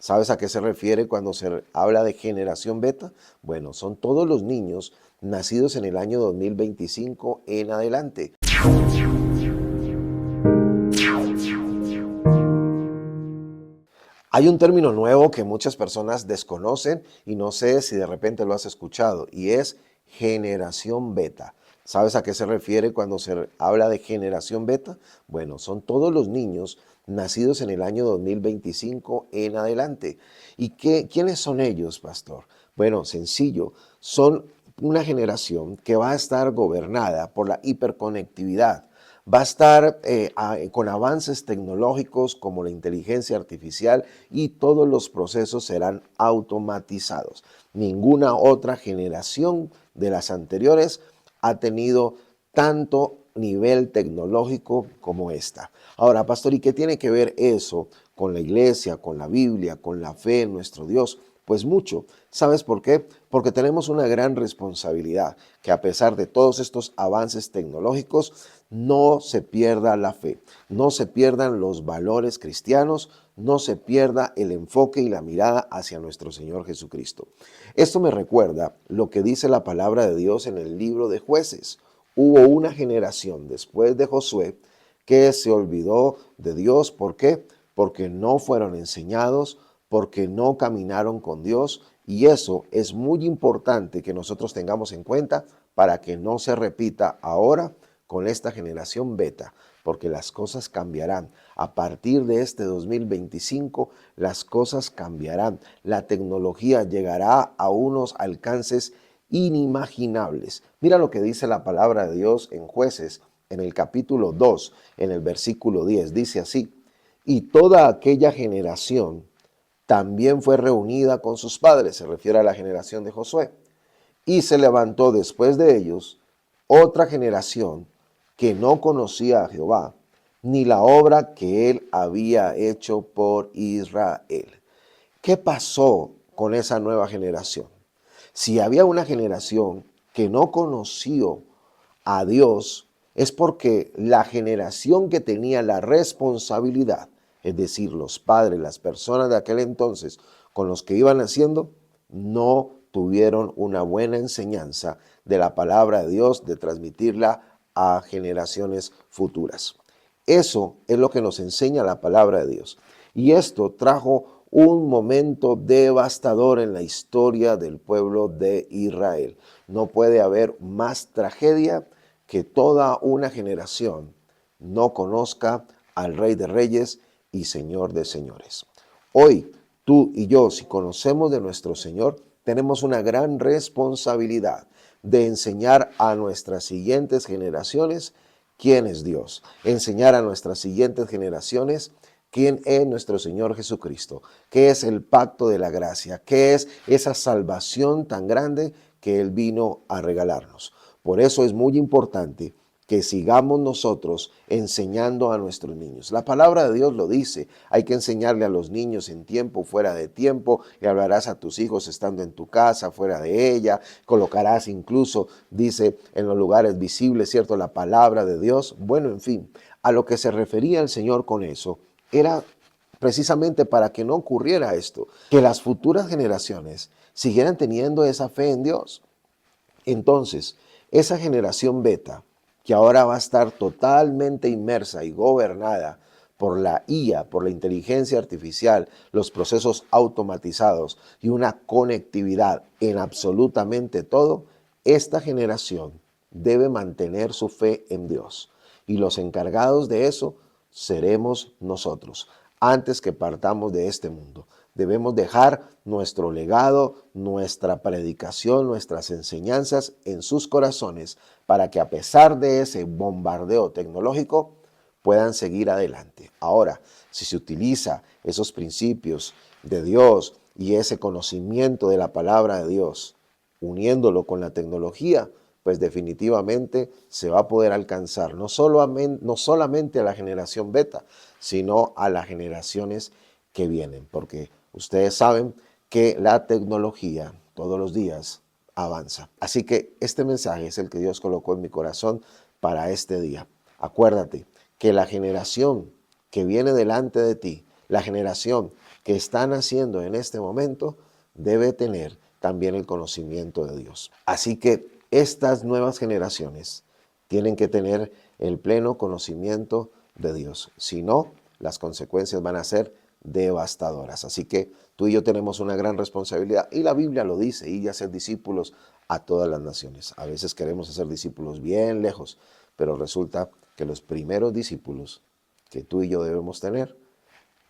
¿Sabes a qué se refiere cuando se habla de generación beta? Bueno, son todos los niños nacidos en el año 2025 en adelante. Hay un término nuevo que muchas personas desconocen y no sé si de repente lo has escuchado y es generación beta. ¿Sabes a qué se refiere cuando se habla de generación beta? Bueno, son todos los niños nacidos en el año 2025 en adelante. ¿Y quiénes son ellos, pastor? Bueno, sencillo, son una generación que va a estar gobernada por la hiperconectividad. Va a estar con avances tecnológicos como la inteligencia artificial y todos los procesos serán automatizados. Ninguna otra generación de las anteriores ha tenido tanto nivel tecnológico como esta. Ahora, pastor, ¿y qué tiene que ver eso con la iglesia, con la Biblia, con la fe en nuestro Dios? Pues mucho. ¿Sabes por qué? Porque tenemos una gran responsabilidad, que a pesar de todos estos avances tecnológicos, no se pierda la fe, no se pierdan los valores cristianos, no se pierda el enfoque y la mirada hacia nuestro Señor Jesucristo. Esto me recuerda lo que dice la palabra de Dios en el libro de Jueces. Hubo una generación después de Josué que se olvidó de Dios. ¿Por qué? Porque no fueron enseñados, porque no caminaron con Dios, y eso es muy importante que nosotros tengamos en cuenta para que no se repita ahora con esta generación beta, porque las cosas cambiarán. A partir de este 2025, las cosas cambiarán. La tecnología llegará a unos alcances inimaginables. Mira lo que dice la palabra de Dios en Jueces, en el capítulo 2, en el versículo 10. Dice así: y toda aquella generación también fue reunida con sus padres, se refiere a la generación de Josué, y se levantó después de ellos otra generación que no conocía a Jehová, ni la obra que él había hecho por Israel. ¿Qué pasó con esa nueva generación? Si había una generación que no conoció a Dios, es porque la generación que tenía la responsabilidad, es decir, los padres, las personas de aquel entonces con los que iban haciendo, no tuvieron una buena enseñanza de la palabra de Dios, de transmitirla a generaciones futuras. Eso es lo que nos enseña la palabra de Dios. Y esto trajo un momento devastador en la historia del pueblo de Israel. No puede haber más tragedia que toda una generación no conozca al Rey de Reyes y Señor de Señores. Hoy, tú y yo, si conocemos de nuestro Señor, tenemos una gran responsabilidad de enseñar a nuestras siguientes generaciones quién es Dios, enseñar a nuestras siguientes generaciones quién es nuestro Señor Jesucristo, qué es el pacto de la gracia, qué es esa salvación tan grande que Él vino a regalarnos. Por eso es muy importante que sigamos nosotros enseñando a nuestros niños. La palabra de Dios lo dice, hay que enseñarle a los niños en tiempo, fuera de tiempo, y hablarás a tus hijos estando en tu casa, fuera de ella, colocarás incluso, dice, en los lugares visibles, ¿cierto?, la palabra de Dios. Bueno, en fin, a lo que se refería el Señor con eso era precisamente para que no ocurriera esto, que las futuras generaciones siguieran teniendo esa fe en Dios. Entonces, esa generación beta, que ahora va a estar totalmente inmersa y gobernada por la IA, por la inteligencia artificial, los procesos automatizados y una conectividad en absolutamente todo, esta generación debe mantener su fe en Dios. Y los encargados de eso seremos nosotros, antes que partamos de este mundo. Debemos dejar nuestro legado, nuestra predicación, nuestras enseñanzas en sus corazones para que a pesar de ese bombardeo tecnológico puedan seguir adelante. Ahora, si se utiliza esos principios de Dios y ese conocimiento de la palabra de Dios, uniéndolo con la tecnología, pues definitivamente se va a poder alcanzar no solamente a la generación beta, sino a las generaciones que vienen, porque ustedes saben que la tecnología todos los días avanza. Así que este mensaje es el que Dios colocó en mi corazón para este día. Acuérdate que la generación que viene delante de ti, la generación que están haciendo en este momento debe tener también el conocimiento de Dios. Así que estas nuevas generaciones tienen que tener el pleno conocimiento de Dios. Si no, las consecuencias van a ser devastadoras. Así que tú y yo tenemos una gran responsabilidad y la Biblia lo dice, y hacer discípulos a todas las naciones. A veces queremos hacer discípulos bien lejos, pero resulta que los primeros discípulos que tú y yo debemos tener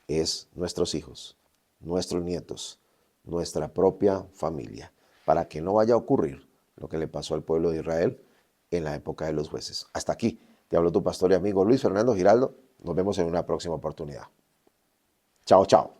es nuestros hijos, nuestros nietos, nuestra propia familia, para que no vaya a ocurrir lo que le pasó al pueblo de Israel en la época de los jueces. Hasta aquí te habló tu pastor y amigo Luis Fernando Giraldo. Nos vemos en una próxima oportunidad. Chao, chao.